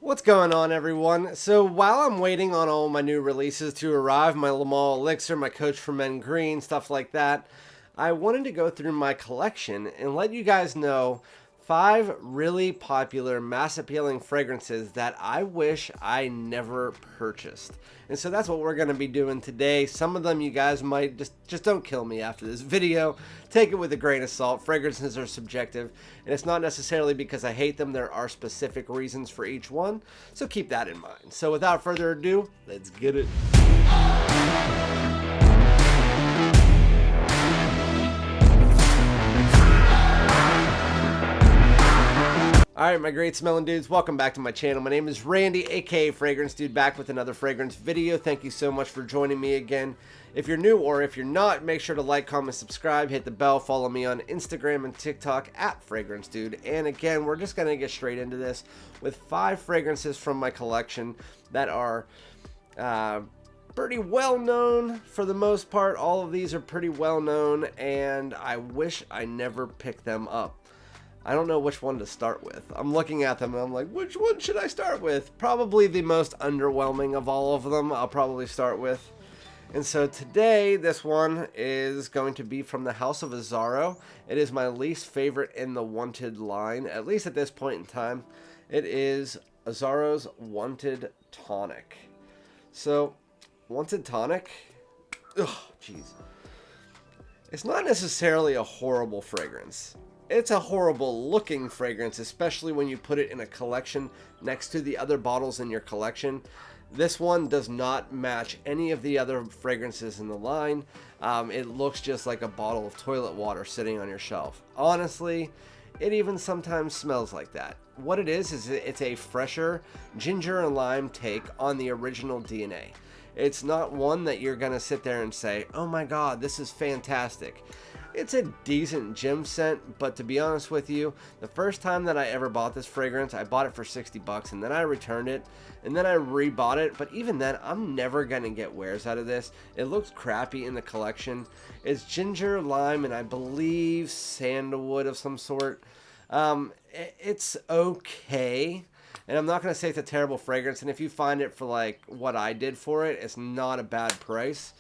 What's going on, everyone? So while I'm waiting on all my new releases to arrive, my Le Mans Elixir, my Coach for Men Green, stuff like that, I wanted to go through my collection and let you guys know 5 really popular, mass-appealing fragrances that I wish I never purchased. And so that's what we're going to be doing today. Some of them you guys might just don't kill me after this video. Take it with a grain of salt. Fragrances are subjective, and it's not necessarily because I hate them. There are specific reasons for each one, so keep that in mind. So without further ado, let's get it. Alright, my great smelling dudes, welcome back to my channel. My name is Randy, aka Fragrance Dude, back with another fragrance video. Thank you so much for joining me again. If you're new or if you're not, make sure to like, comment, subscribe, hit the bell, follow me on Instagram and TikTok at Fragrance Dude. And again, we're just going to get straight into this with 5 fragrances from my collection that are pretty well known for the most part. All of these are pretty well known, and I wish I never picked them up. I don't know which one to start with. I'm looking at them and I'm like, which one should I start with? Probably the most underwhelming of all of them, I'll probably start with. And so today, this one is going to be from the house of Azzaro. It is my least favorite in the Wanted line, at least at this point in time. It is Azzaro's Wanted Tonic. So, Wanted Tonic, ugh, jeez. It's not necessarily a horrible fragrance. It's a horrible looking fragrance, especially when you put it in a collection next to the other bottles in your collection. This one does not match any of the other fragrances in the line. It looks just like a bottle of toilet water sitting on your shelf. Honestly, it even sometimes smells like that. What it is it's a fresher ginger and lime take on the original DNA. It's not one that you're going to sit there and say, oh my god, this is fantastic. It's a decent gym scent, but to be honest with you, the first time that I ever bought this fragrance, I bought it for 60 bucks and then I returned it and then I rebought it. But even then, I'm never going to get wears out of this. It looks crappy in the collection. It's ginger, lime, and I believe sandalwood of some sort. It's okay. And I'm not going to say it's a terrible fragrance. And if you find it for like what I did for it, it's not a bad price.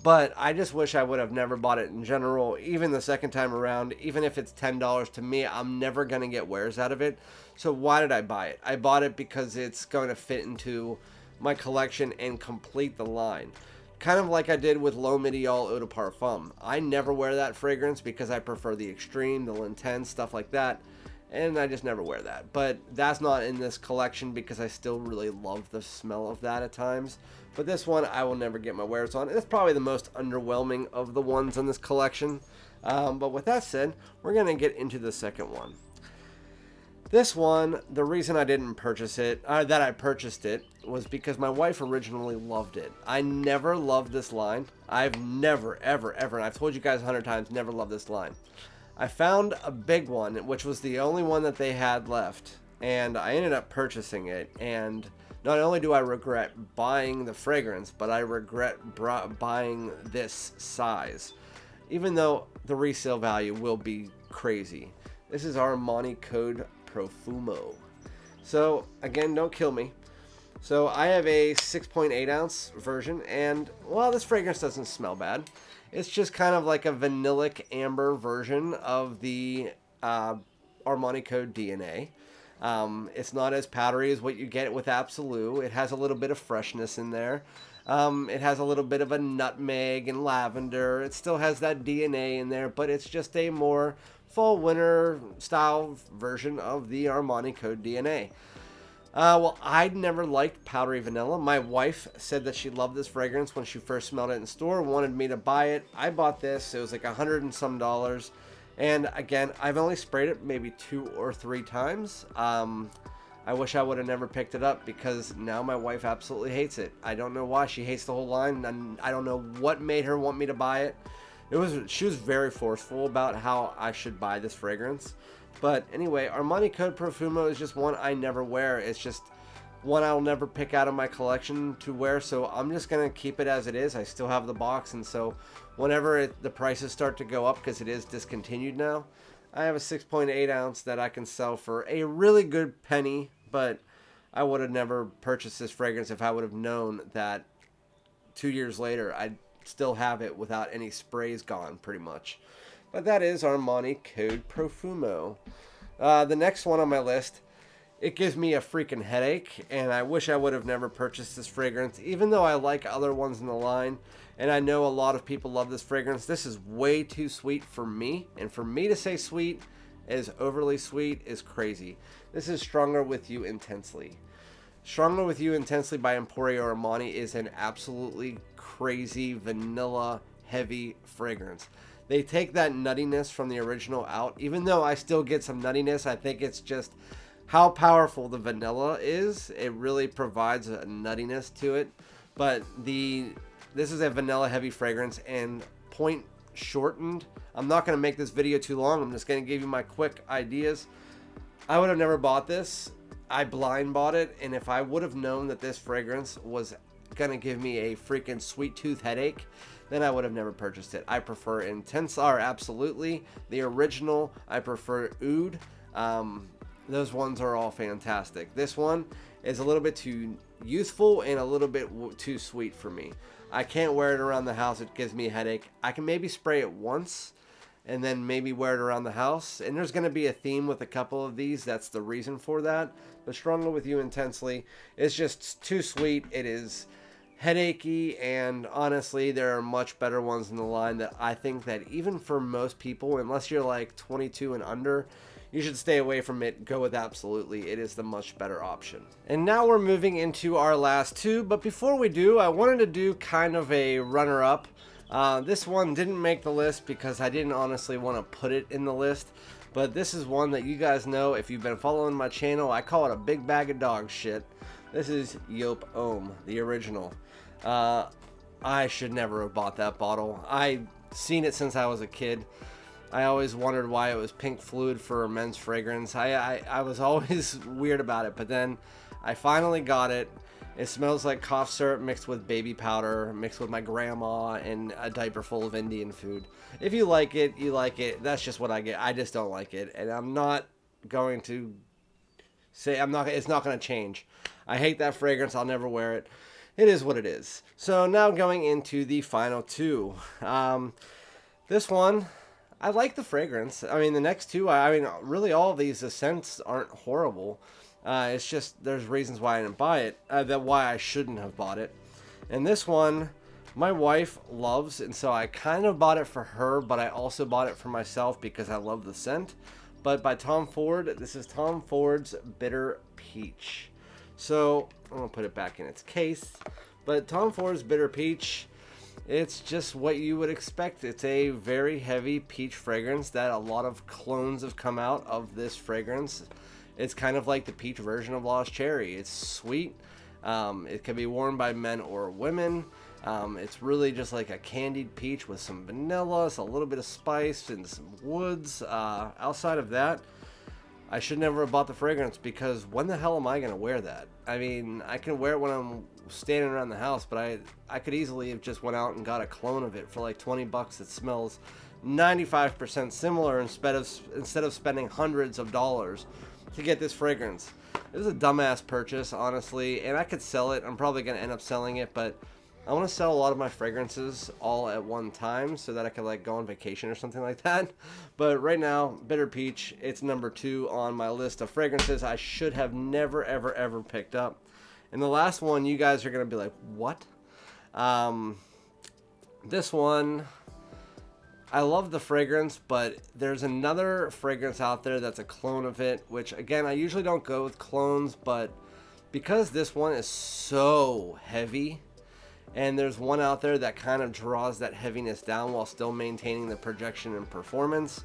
But I just wish I would have never bought it in general, even the second time around. Even if it's $10 to me, I'm never going to get wears out of it. So why did I buy it? I bought it because it's going to fit into my collection and complete the line. Kind of like I did with L'HOMME EDP Eau de Parfum. I never wear that fragrance because I prefer the extreme, the intense, stuff like that. And I just never wear that. But that's not in this collection because I still really love the smell of that at times. But this one, I will never get my wears on. It's probably the most underwhelming of the ones in this collection. But with that said, we're going to get into the second one. This one, the reason I didn't purchase it, that I purchased it, was because my wife originally loved it. I never loved this line. I've never, ever, ever, and I've told you guys 100 times, never loved this line. I found a big one, which was the only one that they had left, and I ended up purchasing it, and not only do I regret buying the fragrance, but I regret buying this size, even though the resale value will be crazy. This is Armani code Profumo. So again, don't kill me. So I have a 6.8 ounce version, and well, this fragrance doesn't smell bad. It's just kind of like a vanillic amber version of the Armani code DNA. It's not as powdery as what you get with ABSOLU. It has a little bit of freshness in there. It has a little bit of a nutmeg and lavender. It still has that DNA in there, but it's just a more fall winter style version of the Armani code DNA. Well, I'd never liked powdery vanilla. My wife said that she loved this fragrance when she first smelled it in store, wanted me to buy it. I bought this. It was like $100 and some. And again, I've only sprayed it maybe 2 or 3 times. I wish I would have never picked it up because now my wife absolutely hates it. I don't know why. She hates the whole line, and I don't know what made her want me to buy it. She was very forceful about how I should buy this fragrance. But anyway, Armani code Profumo is just one I never wear. It's just one I'll never pick out of my collection to wear, so I'm just going to keep it as it is. I still have the box, and so whenever the prices start to go up, because it is discontinued now, I have a 6.8 ounce that I can sell for a really good penny, but I would have never purchased this fragrance if I would have known that 2 years later I'd still have it without any sprays gone, pretty much. But that is Armani Code Profumo. The next one on my list, it gives me a freaking headache, and I wish I would have never purchased this fragrance, even though I like other ones in the line, and I know a lot of people love this fragrance. This is way too sweet for me, and for me to say sweet is overly sweet is crazy. This is Stronger With You Intensely. Stronger With You Intensely by Emporio Armani is an absolutely crazy vanilla heavy fragrance. They take that nuttiness from the original out. Even though I still get some nuttiness, I think it's just how powerful the vanilla is. It really provides a nuttiness to it. But this is a vanilla heavy fragrance and point shortened. I'm not going to make this video too long. I'm just going to give you my quick ideas. I would have never bought this. I blind bought it, and if I would have known that this fragrance was going to give me a freaking sweet tooth headache, then I would have never purchased it. I prefer Intense R, absolutely. The original, I prefer Oud. Those ones are all fantastic. This one is a little bit too youthful and a little bit too sweet for me. I can't wear it around the house. It gives me a headache. I can maybe spray it once and then maybe wear it around the house. And there's going to be a theme with a couple of these. That's the reason for that. But Stronger With You Intensely is just too sweet. It is headachy, and honestly, there are much better ones in the line that I think that even for most people, unless you're like 22 and under, you should stay away from it. Go with Absolutely. It is the much better option. And now we're moving into our last two, but before we do, I wanted to do kind of a runner-up. This one didn't make the list because I didn't honestly want to put it in the list, but this is one that you guys know if you've been following my channel. I call it a big bag of dog shit. This is Joop Homme, the original. I should never have bought that bottle. I've seen it since I was a kid. I always wondered why it was pink fluid for a men's fragrance. I was always weird about it, but then I finally got it. It smells like cough syrup mixed with baby powder, mixed with my grandma, and a diaper full of Indian food. If you like it, you like it. That's just what I get. I just don't like it, and I'm not going to say it's not going to change. I hate that fragrance. I'll never wear it. It is what it is. So now going into the final two. This one, I like the fragrance. I mean, the next two, I mean, really all of these, the scents aren't horrible. It's just there's reasons why I didn't buy it, why I shouldn't have bought it. And this one, my wife loves, and so I kind of bought it for her, but I also bought it for myself because I love the scent. But by Tom Ford, this is Tom Ford's Bitter Peach. So I'm gonna put it back in its case. But Tom Ford's Bitter Peach, it's just what you would expect. It's a very heavy peach fragrance that a lot of clones have come out of this fragrance. It's kind of like the peach version of Lost Cherry. It's sweet. It can be worn by men or women. It's really just like a candied peach with some vanilla, a little bit of spice, and some woods. Outside of that, I should never have bought the fragrance because when the hell am I going to wear that? I mean, I can wear it when I'm standing around the house, but I could easily have just went out and got a clone of it for like 20 bucks. It smells 95% similar instead of spending hundreds of dollars to get this fragrance. It was a dumbass purchase, honestly, and I could sell it. I'm probably going to end up selling it, but I want to sell a lot of my fragrances all at one time so that I could like go on vacation or something like that. But right now, Bitter Peach, it's number 2 on my list of fragrances I should have never, ever, ever picked up. And the last one, you guys are going to be like, what? This one, I love the fragrance, but there's another fragrance out there that's a clone of it, which again, I usually don't go with clones, but because this one is so heavy, and there's one out there that kind of draws that heaviness down while still maintaining the projection and performance,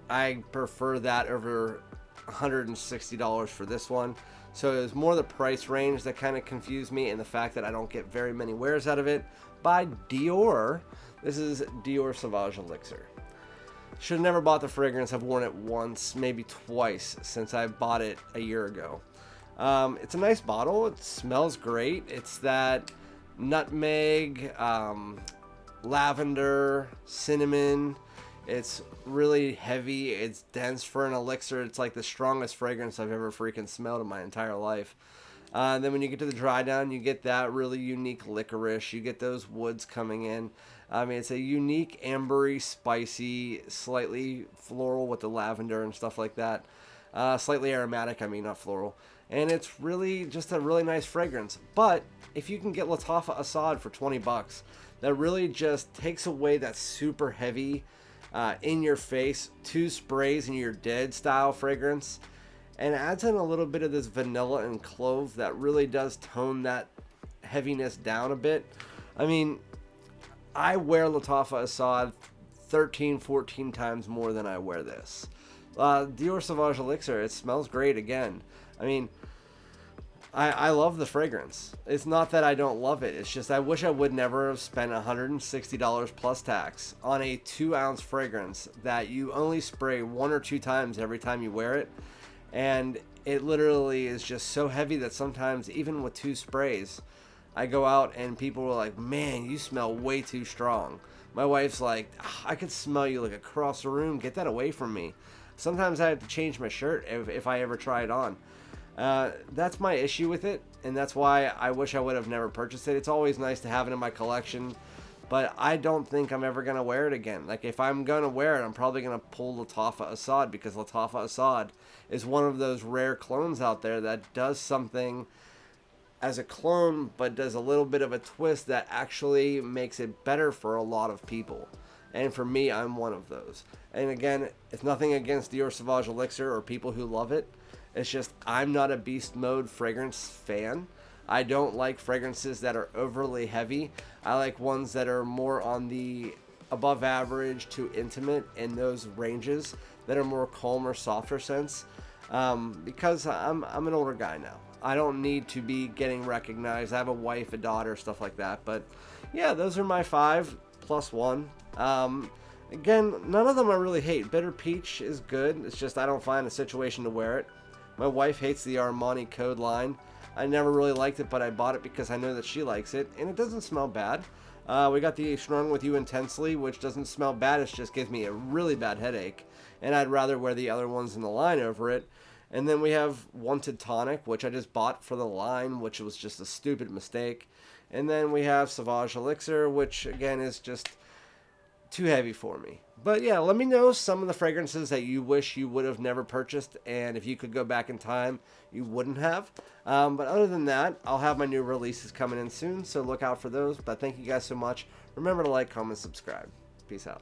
I prefer that over $160 for this one. So it was more the price range that kind of confused me, and the fact that I don't get very many wears out of it. By Dior, this is Dior Sauvage Elixir. Should have never bought the fragrance. I've worn it once, maybe twice since I bought it a year ago. It's a nice bottle. It smells great. It's that nutmeg, lavender, cinnamon. It's really heavy. It's dense for an Elixir. It's like the strongest fragrance I've ever freaking smelled in my entire life. And then when you get to the dry down, you get that really unique licorice. You get those woods coming in. I mean, it's a unique ambery, spicy, slightly floral with the lavender and stuff like that. Slightly aromatic, I mean, not floral. And it's really just a really nice fragrance. But if you can get LATTAFA ASAD for 20 bucks, that really just takes away that super heavy, in your face, 2 sprays and you're dead style fragrance, and adds in a little bit of this vanilla and clove that really does tone that heaviness down a bit. I mean, I wear LATTAFA ASAD 13, 14 times more than I wear this. Dior Sauvage Elixir, it smells great again. I mean, I love the fragrance. It's not that I don't love it. It's just I wish I would never have spent $160 plus tax on a 2-ounce fragrance that you only spray 1 or 2 times every time you wear it. And it literally is just so heavy that sometimes, even with 2 sprays, I go out and people are like, man, you smell way too strong. My wife's like, I could smell you like across the room. Get that away from me. Sometimes I have to change my shirt if I ever try it on. That's my issue with it, and that's why I wish I would have never purchased it. It's always nice to have it in my collection, but I don't think I'm ever going to wear it again. Like, if I'm going to wear it, I'm probably going to pull LATTAFA ASAD, because LATTAFA ASAD is one of those rare clones out there that does something as a clone, but does a little bit of a twist that actually makes it better for a lot of people. And for me, I'm one of those. And again, it's nothing against Dior Sauvage Elixir or people who love it. It's just I'm not a beast mode fragrance fan. I don't like fragrances that are overly heavy. I like ones that are more on the above average to intimate in those ranges that are more calm or softer scents. Because I'm an older guy now. I don't need to be getting recognized. I have a wife, a daughter, stuff like that. But yeah, those are my 5 plus 1. Again, none of them I really hate. Bitter Peach is good. It's just I don't find a situation to wear it. My wife hates the Armani Code line. I never really liked it, but I bought it because I know that she likes it, and it doesn't smell bad. We got the Strong With You Intensely, which doesn't smell bad. It just gives me a really bad headache, and I'd rather wear the other ones in the line over it. And then we have Wanted Tonic, which I just bought for the line, which was just a stupid mistake. And then we have Sauvage Elixir, which again is just too heavy for me. But yeah, let me know some of the fragrances that you wish you would have never purchased, and if you could go back in time, you wouldn't have. But other than that, I'll have my new releases coming in soon, so look out for those. But thank you guys so much. Remember to like, comment, subscribe. Peace out.